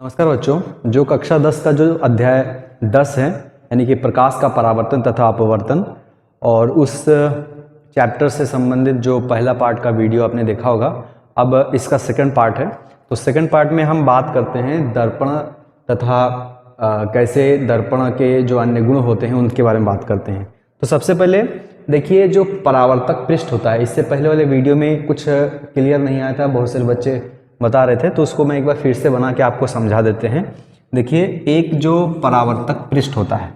नमस्कार बच्चों। जो कक्षा 10 का जो अध्याय 10 है यानी कि प्रकाश का परावर्तन तथा अपवर्तन, और उस चैप्टर से संबंधित जो पहला पार्ट का वीडियो आपने देखा होगा, अब इसका सेकंड पार्ट है। तो सेकंड पार्ट में हम बात करते हैं दर्पण तथा कैसे दर्पण के जो अन्य गुण होते हैं उनके बारे में बात करते हैं। तो सबसे पहले देखिए, जो परावर्तक पृष्ठ होता है, इससे पहले वाले वीडियो में कुछ क्लियर नहीं आया था, बहुत सारे बच्चे बता रहे थे, तो उसको मैं एक बार फिर से बना के आपको समझा देते हैं। देखिए, एक जो परावर्तक पृष्ठ होता है,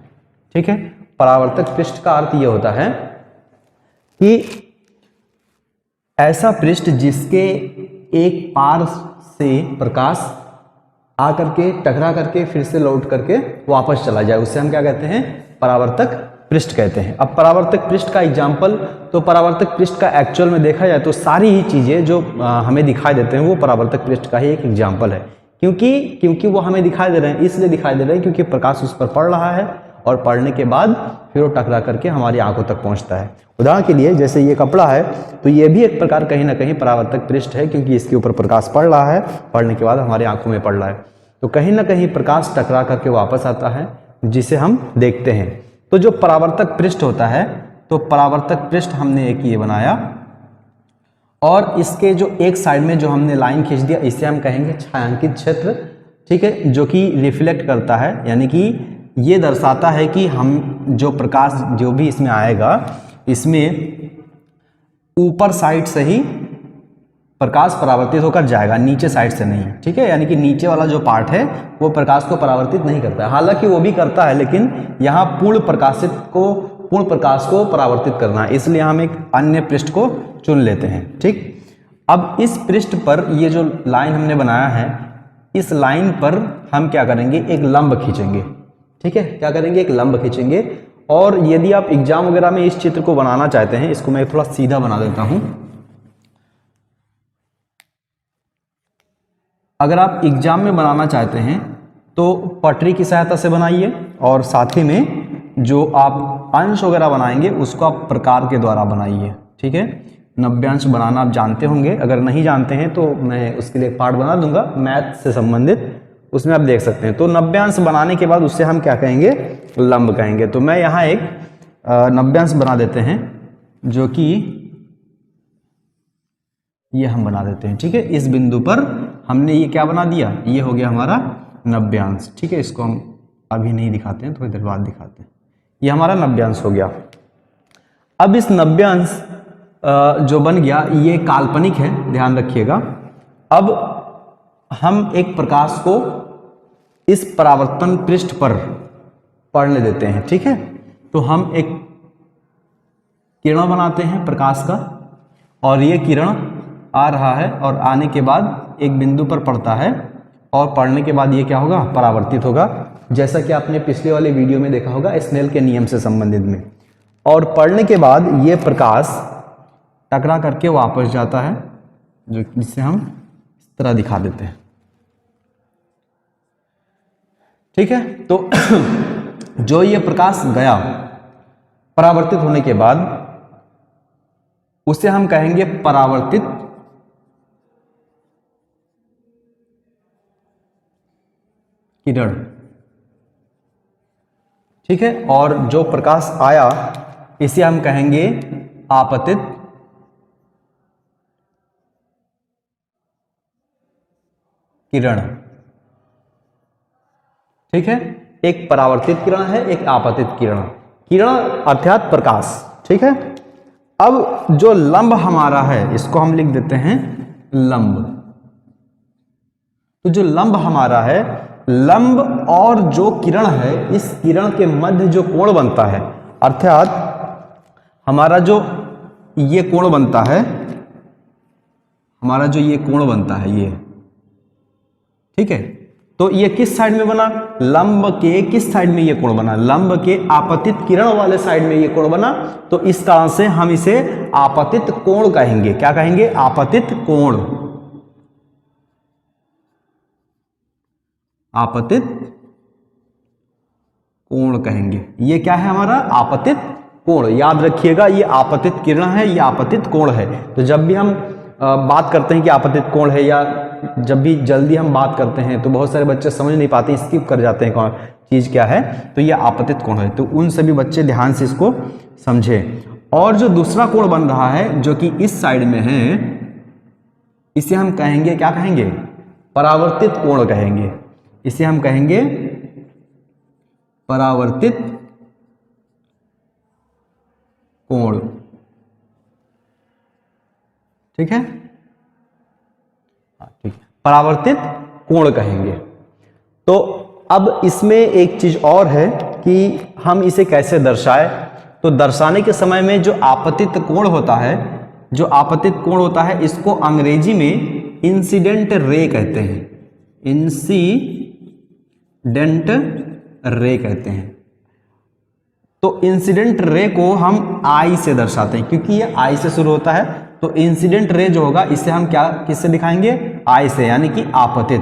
ठीक है, परावर्तक पृष्ठ का अर्थ ये होता है कि ऐसा पृष्ठ जिसके एक पार से प्रकाश आकर के टकरा करके फिर से लौट करके वापस चला जाए, उससे हम क्या कहते हैं? परावर्तक पृष्ठ कहते हैं। अब परावर्तक पृष्ठ का एग्जाम्पल, तो परावर्तक पृष्ठ का एक्चुअल में देखा जाए तो सारी ही चीज़ें जो हमें दिखाई देते हैं वो परावर्तक पृष्ठ का ही एक एग्जाम्पल है। क्योंकि वो हमें दिखाई दे रहे हैं, इसलिए दिखाई दे रहे हैं क्योंकि प्रकाश उस पर पड़ रहा है और पड़ने के बाद फिर वो टकरा करके हमारी आंखों तक पहुंचता है। उदाहरण के लिए, जैसे ये कपड़ा है, तो ये भी एक प्रकार कहीं ना कहीं परावर्तक पृष्ठ है, क्योंकि इसके ऊपर प्रकाश पड़ रहा है, पड़ने के बाद हमारी आंखों में पड़ रहा है, तो कहीं ना कहीं प्रकाश टकरा करके वापस आता है, जिसे हम देखते हैं। तो जो परावर्तक पृष्ठ होता है, तो परावर्तक पृष्ठ हमने एक ये बनाया, और इसके जो एक साइड में जो हमने लाइन खींच दिया, इसे हम कहेंगे छायांकित क्षेत्र, ठीक है, जो कि रिफ्लेक्ट करता है, यानी कि ये दर्शाता है कि हम जो प्रकाश जो भी इसमें आएगा, इसमें ऊपर साइड से ही प्रकाश परावर्तित होकर जाएगा, नीचे साइड से नहीं, ठीक है। यानी कि नीचे वाला जो पार्ट है वो प्रकाश को परावर्तित नहीं करता है, हालांकि वो भी करता है, लेकिन यहाँ पूर्ण प्रकाश को परावर्तित करना है, इसलिए हम एक अन्य पृष्ठ को चुन लेते हैं, ठीक। अब इस पृष्ठ पर ये जो लाइन हमने बनाया है, इस लाइन पर हम क्या करेंगे? एक लंब खींचेंगे, ठीक है। क्या करेंगे? एक लंब खींचेंगे। और यदि आप एग्जाम वगैरह में इस चित्र को बनाना चाहते हैं, इसको मैं थोड़ा सीधा बना देता हूं। अगर आप एग्जाम में बनाना चाहते हैं तो पटरी की सहायता से बनाइए, और साथ ही में जो आप अंश वगैरह बनाएंगे उसको आप प्रकार के द्वारा बनाइए, ठीक है। नब्यांश बनाना आप जानते होंगे, अगर नहीं जानते हैं तो मैं उसके लिए एक पार्ट बना दूंगा मैथ से संबंधित, उसमें आप देख सकते हैं। तो नब्यांश बनाने के बाद उससे हम क्या कहेंगे? लंब कहेंगे। तो मैं यहाँ एक नब्यांश बना देते हैं, जो कि ये हम बना देते हैं, ठीक है। इस बिंदु पर हमने ये क्या बना दिया? ये हो गया हमारा नब्यांश, ठीक है। इसको हम अभी नहीं दिखाते हैं, थोड़ी देर बाद दिखाते हैं। ये हमारा नब्यांश हो गया। अब इस नब्यांश जो बन गया, ये काल्पनिक है, ध्यान रखिएगा। अब हम एक प्रकाश को इस परावर्तन पृष्ठ पर पड़ने देते हैं, ठीक है। तो हम एक किरण बनाते हैं प्रकाश का, और ये किरण आ रहा है और आने के बाद एक बिंदु पर पड़ता है, और पड़ने के बाद ये क्या होगा? परावर्तित होगा, जैसा कि आपने पिछले वाले वीडियो में देखा होगा स्नेल के नियम से संबंधित में। और पड़ने के बाद ये प्रकाश टकरा करके वापस जाता है, जो जिसे हम इस तरह दिखा देते हैं, ठीक है। तो जो ये प्रकाश गया परावर्तित होने के बाद, उसे हम कहेंगे परावर्तित किरण, ठीक है। और जो प्रकाश आया इसे हम कहेंगे आपतित किरण, ठीक है। एक परावर्तित किरण है, एक आपतित किरण। किरण अर्थात प्रकाश, ठीक है। अब जो लंब हमारा है, इसको हम लिख देते हैं लंब। तो जो लंब हमारा है, लंब और जो किरण है, इस किरण के मध्य जो कोण बनता है, अर्थात हमारा जो ये कोण बनता है, हमारा जो ये कोण बनता है ये, ठीक है। तो ये किस साइड में बना? लंब के किस साइड में ये कोण बना? लंब के आपतित किरण वाले साइड में ये कोण बना। तो इस कारण से हम इसे आपतित कोण कहेंगे। क्या कहेंगे? आपतित कोण। आपतित कोण कहेंगे। ये क्या है? हमारा आपतित कोण। याद रखिएगा, ये आपतित किरण है, ये आपतित कोण है। तो जब भी हम बात करते हैं कि आपतित कोण है या जब भी जल्दी हम बात करते हैं तो बहुत सारे बच्चे समझ नहीं पाते, स्किप कर जाते हैं कौन चीज़ क्या है, तो ये आपतित कोण है। तो उन सभी बच्चे ध्यान से इसको समझे। और जो दूसरा कोण बन रहा है जो कि इस साइड में है, इसे हम कहेंगे, क्या कहेंगे, परावर्तित कोण कहेंगे। इसे हम कहेंगे परावर्तित कोण, ठीक है, ठीक है, परावर्तित कोण कहेंगे। तो अब इसमें एक चीज और है कि हम इसे कैसे दर्शाएं। तो दर्शाने के समय में जो आपतित कोण होता है, जो आपतित कोण होता है, इसको अंग्रेजी में इंसिडेंट रे कहते हैं, इंसिडेंट रे कहते हैं। तो इंसिडेंट रे को हम आई से दर्शाते हैं, क्योंकि ये आई से शुरू होता है। तो इंसिडेंट रे जो होगा इसे हम क्या, किससे दिखाएंगे, आई से, यानी कि आपतित,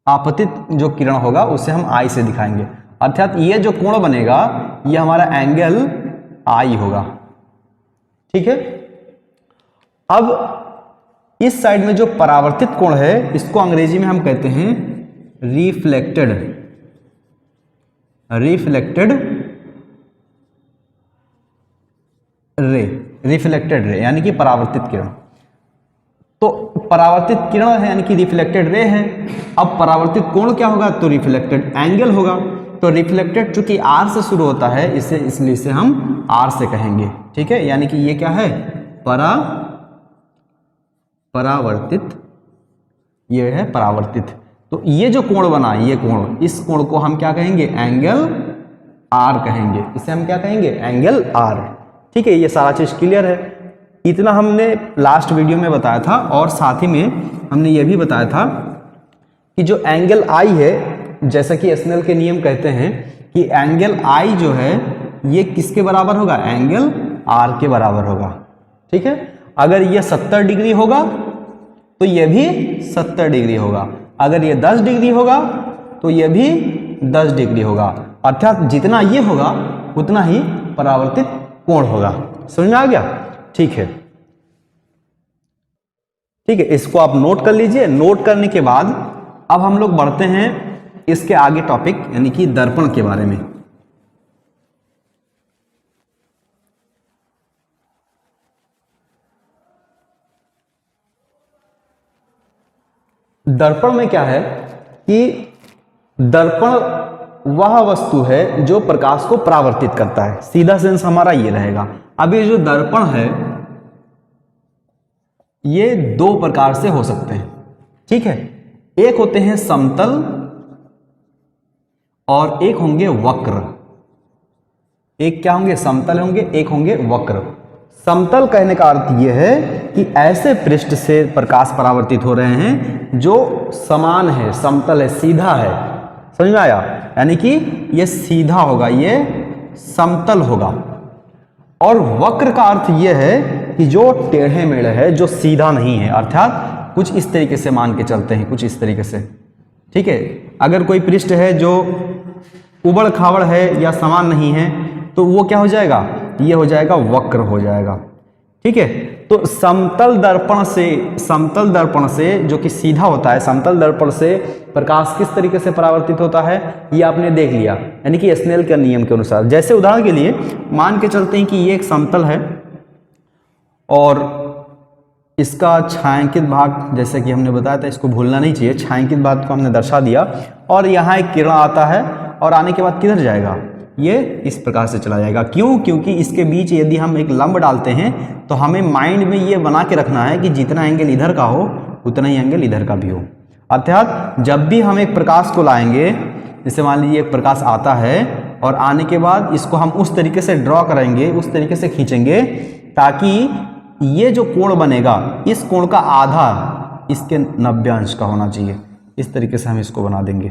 आपतित जो किरण होगा उसे हम आई से दिखाएंगे। अर्थात ये जो कोण बनेगा ये हमारा एंगल आई होगा, ठीक है। अब इस साइड में जो परावर्तित कोण है इसको अंग्रेजी में हम कहते हैं reflected, reflected ray, reflected ray यानी कि परावर्तित किरण। तो परावर्तित किरण है यानी कि रिफ्लेक्टेड रे है। अब परावर्तित कोण क्या होगा, तो रिफ्लेक्टेड एंगल होगा। तो रिफ्लेक्टेड चूंकि आर से शुरू होता है इसे, इसलिए इसे हम आर से कहेंगे, ठीक है। यानी कि ये क्या है, परावर्तित, ये है परावर्तित। तो ये जो कोण बना, ये कोण, इस कोण को हम क्या कहेंगे, एंगल आर कहेंगे। इसे हम क्या कहेंगे, एंगल आर, ठीक है। ये सारा चीज क्लियर है। इतना हमने लास्ट वीडियो में बताया था, और साथ ही में हमने ये भी बताया था कि जो एंगल आई है, जैसा कि स्नेल के नियम कहते हैं कि एंगल आई जो है ये किसके बराबर होगा, एंगल आर के बराबर होगा, ठीक है। अगर ये 70 डिग्री होगा तो ये भी 70 डिग्री होगा, अगर ये 10 डिग्री होगा तो ये भी 10 डिग्री होगा। अर्थात जितना ये होगा उतना ही परावर्तित कोण होगा। समझ में आ गया, ठीक है, ठीक है। इसको आप नोट कर लीजिए। नोट करने के बाद अब हम लोग बढ़ते हैं इसके आगे टॉपिक, यानी कि दर्पण के बारे में। दर्पण में क्या है कि दर्पण वह वस्तु है जो प्रकाश को परावर्तित करता है, सीधा सेंस हमारा ये रहेगा। अब ये जो दर्पण है ये दो प्रकार से हो सकते हैं, ठीक है। एक होते हैं समतल और एक होंगे वक्र। एक क्या होंगे, समतल होंगे, एक होंगे वक्र। समतल कहने का अर्थ यह है कि ऐसे पृष्ठ से प्रकाश परावर्तित हो रहे हैं जो समान है, समतल है, सीधा है। समझ में आया, यानी कि ये सीधा होगा, ये समतल होगा। और वक्र का अर्थ यह है कि जो टेढ़े मेढ़े है, जो सीधा नहीं है, अर्थात कुछ इस तरीके से मान के चलते हैं, कुछ इस तरीके से, ठीक है। अगर कोई पृष्ठ है जो उबड़ खाबड़ है या समान नहीं है तो वो क्या हो जाएगा, ये हो जाएगा वक्र हो जाएगा, ठीक है। तो समतल दर्पण से जो कि सीधा होता है, समतल दर्पण से प्रकाश किस तरीके से परावर्तित होता है ये आपने देख लिया, यानी कि स्नेल के नियम के अनुसार। जैसे उदाहरण के लिए मान के चलते हैं कि ये एक समतल है और इसका छायांकित भाग, जैसे कि हमने बताया था, इसको भूलना नहीं चाहिए, छायांकित भाग को हमने दर्शा दिया। और यहाँ एक किरण आता है और आने के बाद किधर जाएगा, ये इस प्रकार से चला जाएगा। क्यों, क्योंकि इसके बीच यदि हम एक लंब डालते हैं तो हमें माइंड में ये बना के रखना है कि जितना एंगल इधर का हो उतना ही एंगल इधर का भी हो। अर्थात जब भी हम एक प्रकाश को लाएंगे, जैसे मान लीजिए एक प्रकाश आता है और आने के बाद इसको हम उस तरीके से ड्रॉ करेंगे, उस तरीके से खींचेंगे ताकि ये जो कोण बनेगा, इस कोण का आधा इसके 90 अंश का होना चाहिए। इस तरीके से हम इसको बना देंगे,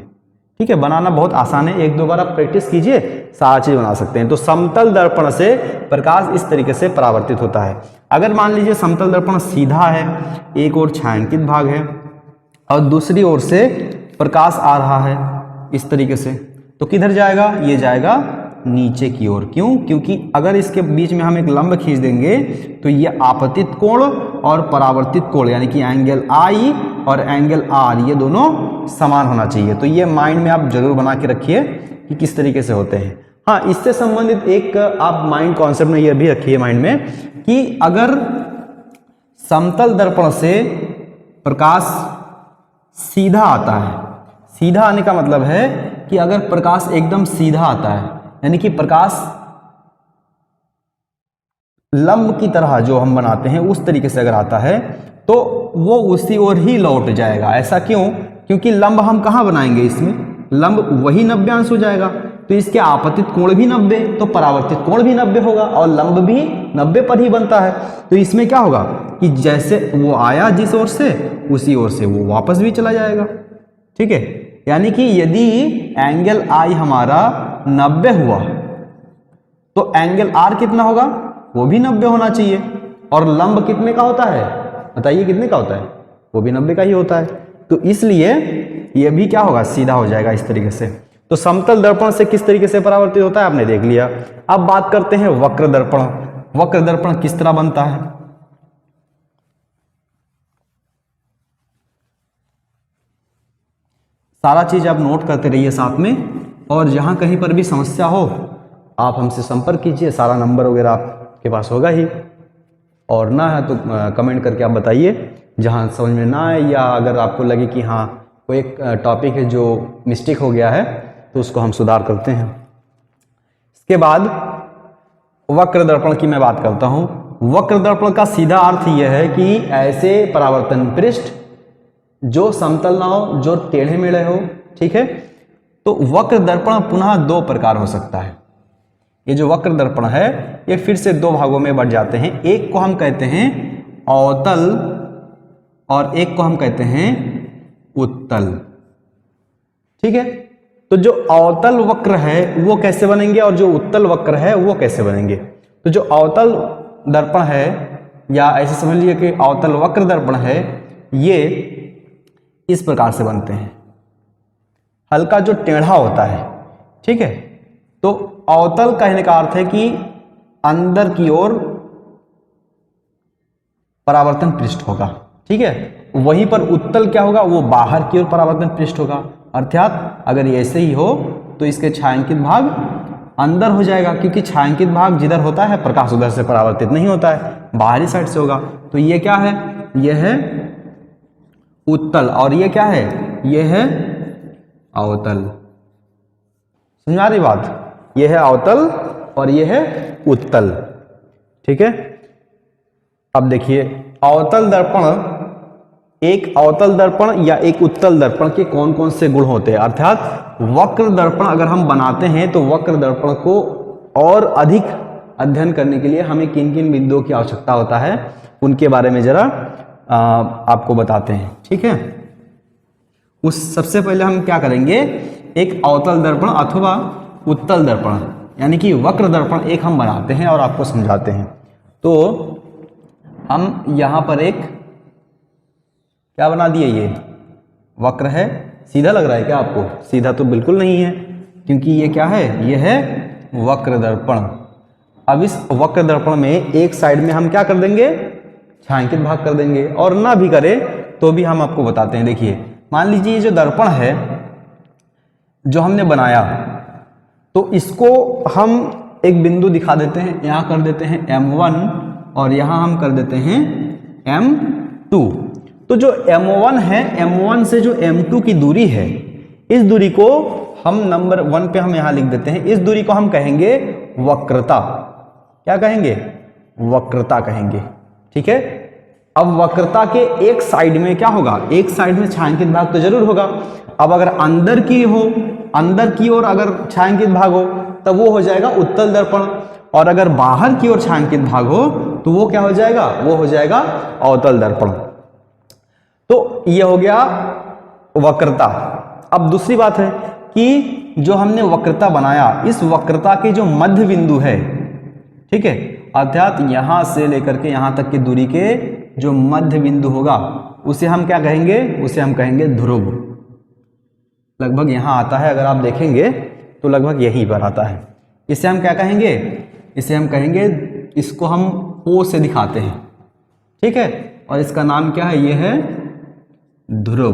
ठीक है। बनाना बहुत आसान है, एक दो बार आप प्रैक्टिस कीजिए, सारा चीज बना सकते हैं। तो समतल दर्पण से प्रकाश इस तरीके से परावर्तित होता है। अगर मान लीजिए समतल दर्पण सीधा है, एक ओर छायांकित भाग है और दूसरी ओर से प्रकाश आ रहा है इस तरीके से, तो किधर जाएगा, ये जाएगा नीचे की ओर। क्यों? क्योंकि अगर इसके बीच में हम एक लंब खींच देंगे तो ये आपतित कोण और परावर्तित कोण यानी कि एंगल आई और एंगल आर ये दोनों समान होना चाहिए। तो ये माइंड में आप जरूर बना के रखिए कि किस तरीके से होते हैं। हाँ, इससे संबंधित एक आप माइंड कॉन्सेप्ट में ये भी रखिए माइंड में कि अगर समतल दर्पण से प्रकाश सीधा आता है, सीधा आने का मतलब है कि अगर प्रकाश एकदम सीधा आता है यानी कि प्रकाश लंब की तरह जो हम बनाते हैं उस तरीके से अगर आता है तो वो उसी ओर ही लौट जाएगा। ऐसा क्यों? क्योंकि लंब हम कहाँ बनाएंगे, इसमें लंब वही 90 अंश हो जाएगा, तो इसके आपतित कोण भी 90 तो परावर्तित कोण भी 90 होगा और लंब भी 90 पर ही बनता है। तो इसमें क्या होगा कि जैसे वो आया जिस ओर से उसी ओर से वो वापस भी चला जाएगा। ठीक है, यानी कि यदि एंगल आई हमारा 90 हुआ तो एंगल आर कितना होगा, वो भी 90 होना चाहिए। और लंब कितने का होता है बताइए, कितने का होता है? वो भी 90 का ही होता है। तो इसलिए ये भी क्या होगा, सीधा हो जाएगा इस तरीके से। तो समतल दर्पण से किस तरीके से परावर्तित होता है आपने देख लिया। अब बात करते हैं वक्र दर्पण। वक्र दर्पण किस तरह बनता है? सारा चीज आप नोट करते रहिए साथ में, और जहां कहीं पर भी समस्या हो आप हमसे संपर्क कीजिए। सारा नंबर वगैरह आपके पास होगा ही, और ना है तो कमेंट करके आप बताइए जहां समझ में ना आए, या अगर आपको लगे कि हाँ कोई एक टॉपिक है जो मिस्टेक हो गया है तो उसको हम सुधार करते हैं। इसके बाद वक्र दर्पण की मैं बात करता हूं। वक्र दर्पण का सीधा अर्थ यह है कि ऐसे परावर्तन पृष्ठ जो समतल ना हो, जो टेढ़े मेढ़े हो। ठीक है, तो वक्र दर्पण पुनः दो प्रकार हो सकता है। ये जो वक्र दर्पण है ये फिर से दो भागों में बढ़ जाते हैं। एक को हम कहते हैं अवतल और एक को हम कहते हैं उत्तल। ठीक है, तो जो अवतल वक्र है वो कैसे बनेंगे और जो उत्तल वक्र है वो कैसे बनेंगे? तो जो अवतल दर्पण है, या ऐसे समझ लीजिए कि अवतल वक्र दर्पण है, ये इस प्रकार से बनते हैं। हल्का जो टेढ़ा होता है। ठीक है, तो अवतल कहने का अर्थ है कि अंदर की ओर परावर्तन पृष्ठ होगा। ठीक है, वहीं पर उत्तल क्या होगा, वो बाहर की ओर परावर्तन पृष्ठ होगा। अर्थात अगर ये ऐसे ही हो तो इसके छायांकित भाग अंदर हो जाएगा, क्योंकि छायांकित भाग जिधर होता है प्रकाश उधर से परावर्तित नहीं होता है, बाहरी साइड से होगा। तो ये क्या है, ये है उत्तल, और ये क्या है, ये है अवतल। समझ आ रही बात? ये है अवतल और ये है उत्तल। ठीक है, अब देखिए अवतल दर्पण, एक अवतल दर्पण या एक उत्तल दर्पण के कौन कौन से गुण होते हैं। अर्थात वक्र दर्पण अगर हम बनाते हैं तो वक्र दर्पण को और अधिक अध्ययन करने के लिए हमें किन किन बिंदुओं की आवश्यकता होता है उनके बारे में जरा आपको बताते हैं। ठीक है, उस सबसे पहले हम क्या करेंगे, एक अवतल दर्पण अथवा उत्तल दर्पण यानी कि वक्र दर्पण एक हम बनाते हैं और आपको समझाते हैं। तो हम यहाँ पर एक क्या बना दिए, ये वक्र है। सीधा लग रहा है क्या आपको? सीधा तो बिल्कुल नहीं है, क्योंकि ये क्या है, ये है वक्र दर्पण। अब इस वक्र दर्पण में एक साइड में हम क्या कर देंगे, छायांकित भाग कर देंगे, और ना भी करें तो भी हम आपको बताते हैं। देखिए मान लीजिए ये जो दर्पण है जो हमने बनाया, तो इसको हम एक बिंदु दिखा देते हैं, यहाँ कर देते हैं M1 और यहाँ हम कर देते हैं M2। तो जो M1 है, M1 से जो M2 की दूरी है, इस दूरी को हम नंबर 1 पे हम यहाँ लिख देते हैं। इस दूरी को हम कहेंगे वक्रता। क्या कहेंगे? वक्रता कहेंगे। ठीक है, अब वक्रता के एक साइड में क्या होगा, एक साइड में छायांकित भाग तो जरूर होगा। अब अगर अंदर की हो, अंदर की ओर अगर छायांकित भाग हो तब वो हो जाएगा उत्तल दर्पण, और अगर बाहर की ओर छायांकित भाग हो तो वो क्या हो जाएगा, वो हो जाएगा अवतल दर्पण। तो ये हो गया वक्रता। अब दूसरी बात है कि जो हमने वक्रता बनाया, इस वक्रता के जो मध्य बिंदु है, ठीक है, अर्थात यहां से लेकर के यहां तक की दूरी के जो मध्य बिंदु होगा उसे हम क्या कहेंगे, उसे हम कहेंगे ध्रुव। लगभग यहां आता है, अगर आप देखेंगे तो लगभग यहीं पर आता है। इसे हम क्या कहेंगे, इसे हम कहेंगे, इसको हम O से दिखाते हैं, ठीक है, और इसका नाम क्या है, ये है ध्रुव।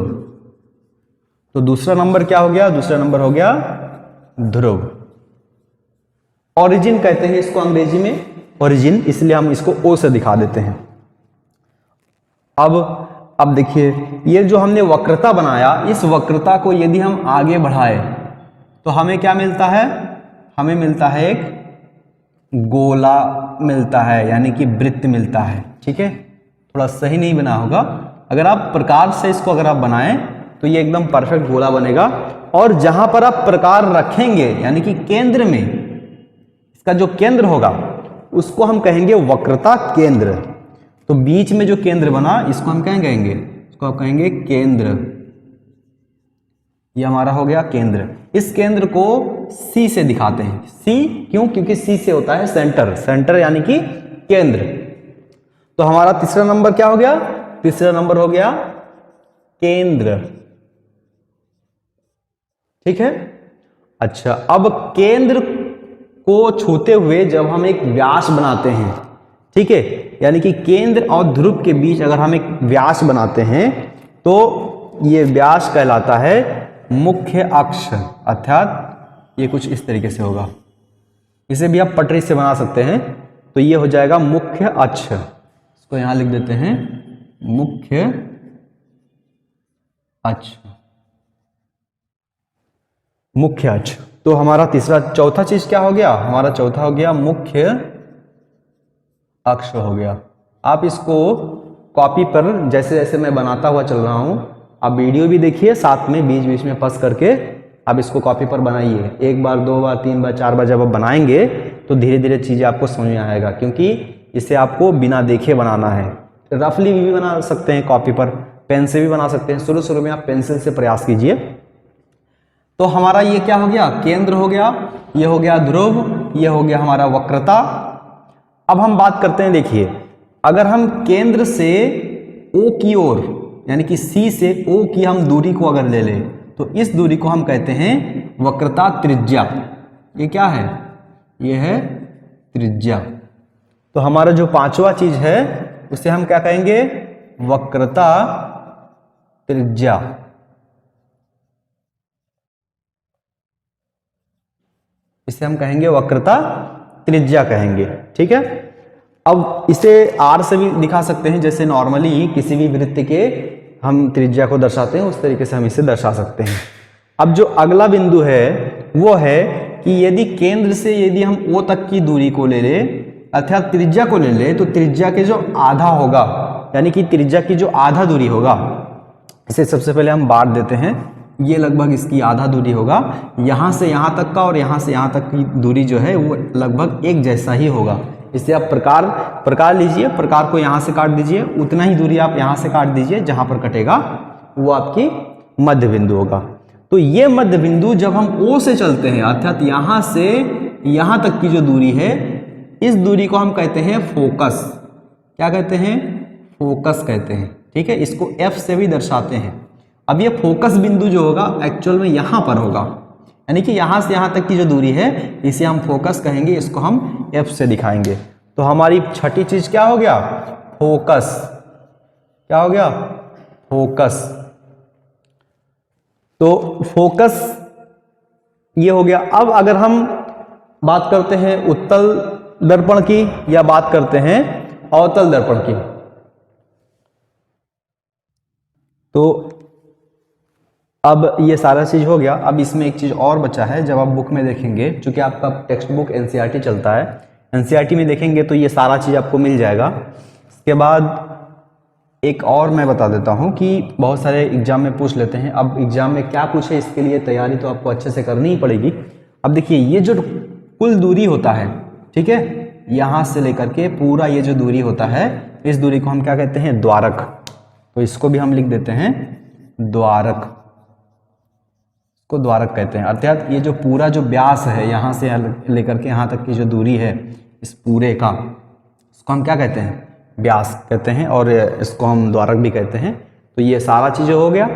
तो दूसरा नंबर क्या हो गया, दूसरा नंबर हो गया ध्रुव। ओरिजिन कहते हैं इसको अंग्रेजी में, ओरिजिन, इसलिए हम इसको O से दिखा देते हैं। अब देखिए, ये जो हमने वक्रता बनाया, इस वक्रता को यदि हम आगे बढ़ाए तो हमें क्या मिलता है, हमें मिलता है एक गोला मिलता है, यानी कि वृत्त मिलता है, ठीक है। थोड़ा सही नहीं बना होगा, अगर आप प्रकार से इसको अगर आप बनाएं तो ये एकदम परफेक्ट गोला बनेगा। और जहां पर आप प्रकार रखेंगे, यानी कि केंद्र में, इसका जो केंद्र होगा उसको हम कहेंगे वक्रता केंद्र। तो बीच में जो केंद्र बना इसको हम क्या कहेंगे, इसको आप कहेंगे केंद्र। ये हमारा हो गया केंद्र। इस केंद्र को C से दिखाते हैं। C क्यों, क्योंकि C से होता है सेंटर, सेंटर यानी कि केंद्र। तो हमारा तीसरा नंबर क्या हो गया, तीसरा नंबर हो गया केंद्र, ठीक है। अच्छा, अब केंद्र को छूते हुए जब हम एक व्यास बनाते हैं, ठीक है, यानी कि केंद्र और ध्रुव के बीच अगर हम एक व्यास बनाते हैं तो ये व्यास कहलाता है मुख्य अक्ष, अर्थात ये कुछ इस तरीके से होगा। इसे भी आप पटरी से बना सकते हैं, तो ये हो जाएगा मुख्य अक्ष। इसको यहां लिख देते हैं मुख्य अक्ष, मुख्य अक्ष। तो हमारा तीसरा, चौथा चीज क्या हो गया, हमारा चौथा हो गया मुख्य अक्ष हो गया। आप इसको कॉपी पर जैसे जैसे मैं बनाता हुआ चल रहा हूं, आप वीडियो भी देखिए, साथ में बीच बीच में पस करके आप इसको कॉपी पर बनाइए। एक बार, दो बार, तीन बार, चार बार जब आप बनाएंगे तो धीरे धीरे चीजें आपको समझ में आएगा, क्योंकि इसे आपको बिना देखे बनाना है। रफली भी बना सकते हैं कॉपी पर, पेन से भी बना सकते हैं। शुरू शुरू में आप पेंसिल से प्रयास कीजिए। तो हमारा ये क्या हो गया, केंद्र हो गया, ये हो गया ध्रुव, ये हो गया हमारा वक्रता। अब हम बात करते हैं, देखिए, अगर हम केंद्र से O की ओर, यानी कि C से O की हम दूरी को अगर ले लें तो इस दूरी को हम कहते हैं वक्रता त्रिज्या। ये क्या है, ये है त्रिज्या। तो हमारा जो पांचवा चीज है उसे हम क्या कहेंगे, वक्रता त्रिज्या। इसे हम कहेंगे वक्रता त्रिज्या कहेंगे, ठीक है। अब इसे R से भी दिखा सकते हैं, जैसे नॉर्मली किसी भी वृत्त के हम त्रिज्या को दर्शाते हैं उस तरीके से हम इसे दर्शा सकते हैं। अब जो अगला बिंदु है वो है कि यदि केंद्र से यदि हम O तक की दूरी को ले ले, अर्थात त्रिज्या को ले ले, तो त्रिज्या के जो आधा होगा, यानी कि त्रिज्या की जो आधा दूरी होगा, इसे सबसे पहले हम बांट देते हैं। ये लगभग इसकी आधा दूरी होगा, यहाँ से यहाँ तक का और यहाँ से यहाँ तक की दूरी जो है वो लगभग एक जैसा ही होगा। इसे आप प्रकार लीजिए, प्रकार को यहाँ से काट दीजिए, उतना ही दूरी आप यहाँ से काट दीजिए, जहाँ पर कटेगा वो आपकी मध्य बिंदु होगा। तो ये मध्य बिंदु जब हम O से चलते हैं, अर्थात यहाँ से यहाँ तक की जो दूरी है, इस दूरी को हम कहते हैं फोकस। क्या कहते हैं, फोकस कहते हैं, ठीक है। इसको F से भी दर्शाते हैं। अब ये फोकस बिंदु जो होगा एक्चुअल में यहाँ पर होगा, यानी कि यहाँ से यहाँ तक की जो दूरी है इसे हम फोकस कहेंगे, इसको हम F से दिखाएंगे। तो हमारी छठी चीज क्या हो गया, फोकस। क्या हो गया, फोकस। तो फोकस ये हो गया। अब अगर हम बात करते हैं उत्तल दर्पण की या बात करते हैं अवतल दर्पण की, तो अब ये सारा चीज हो गया। अब इसमें एक चीज और बचा है, जब आप बुक में देखेंगे, चूंकि आपका टेक्स्ट बुक एनसीईआरटी चलता है, एनसीईआरटी में देखेंगे तो ये सारा चीज आपको मिल जाएगा। इसके बाद एक और मैं बता देता हूँ कि बहुत सारे एग्जाम में पूछ लेते हैं। अब एग्जाम में क्या पूछे, इसके लिए तैयारी तो आपको अच्छे से करनी ही पड़ेगी। अब देखिए, ये जो कुल दूरी होता है, ठीक है, यहाँ से लेकर के पूरा ये जो दूरी होता है, इस दूरी को हम क्या कहते हैं, द्वारक। तो इसको भी हम लिख देते हैं द्वारक, को द्वारक कहते हैं। अर्थात ये जो पूरा जो व्यास है, यहाँ से लेकर के यहाँ तक की जो दूरी है इस पूरे का, इसको हम क्या कहते हैं, व्यास कहते हैं, और इसको हम द्वारक भी कहते हैं। तो ये सारा चीज़ हो गया।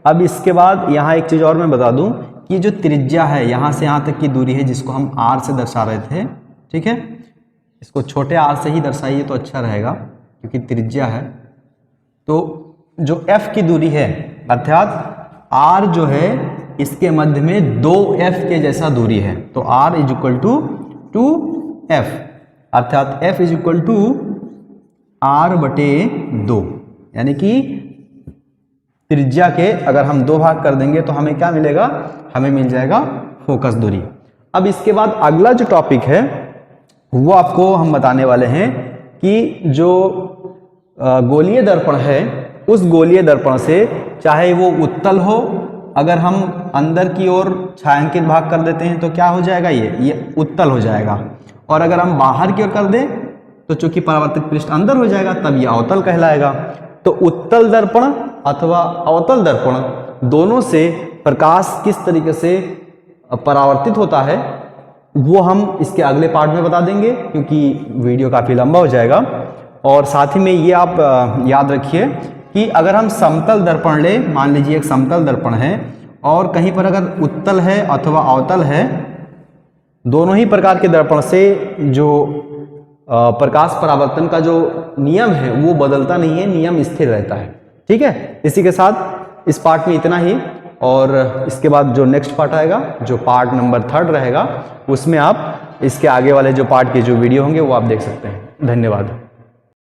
अब इसके बाद यहाँ एक चीज़ और मैं बता दूं कि जो त्रिज्या है यहाँ से यहाँ तक की दूरी है जिसको हम r से दर्शा रहे थे, ठीक है, इसको छोटे r से ही दर्शाइए तो अच्छा रहेगा क्योंकि त्रिज्या है। तो जो f की दूरी है अर्थात r जो है इसके मध्य में 2f के जैसा दूरी है, तो r is equal to 2f अर्थात f is equal to r/2, यानी कि त्रिज्या के अगर हम 2 भाग कर देंगे तो हमें क्या मिलेगा, हमें मिल जाएगा फोकस दूरी। अब इसके बाद अगला जो टॉपिक है वो आपको हम बताने वाले हैं कि जो गोलीय दर्पण है उस गोलीय दर्पण से चाहे वो उत्तल हो, अगर हम अंदर की ओर छायांकित भाग कर देते हैं तो क्या हो जाएगा, ये उत्तल हो जाएगा, और अगर हम बाहर की ओर कर दें तो चूंकि परावर्तित पृष्ठ अंदर हो जाएगा तब ये अवतल कहलाएगा। तो उत्तल दर्पण अथवा अवतल दर्पण दोनों से प्रकाश किस तरीके से परावर्तित होता है वो हम इसके अगले पार्ट में बता देंगे क्योंकि वीडियो काफ़ी लंबा हो जाएगा। और साथ ही में ये आप याद रखिए कि अगर हम समतल दर्पण ले, मान लीजिए एक समतल दर्पण है और कहीं पर अगर उत्तल है अथवा अवतल है, दोनों ही प्रकार के दर्पण से जो प्रकाश परावर्तन का जो नियम है वो बदलता नहीं है, नियम स्थिर रहता है। ठीक है, इसी के साथ इस पार्ट में इतना ही, और इसके बाद जो नेक्स्ट पार्ट आएगा जो पार्ट नंबर 3 रहेगा उसमें आप इसके आगे वाले जो पार्ट के जो वीडियो होंगे वो आप देख सकते हैं। धन्यवाद।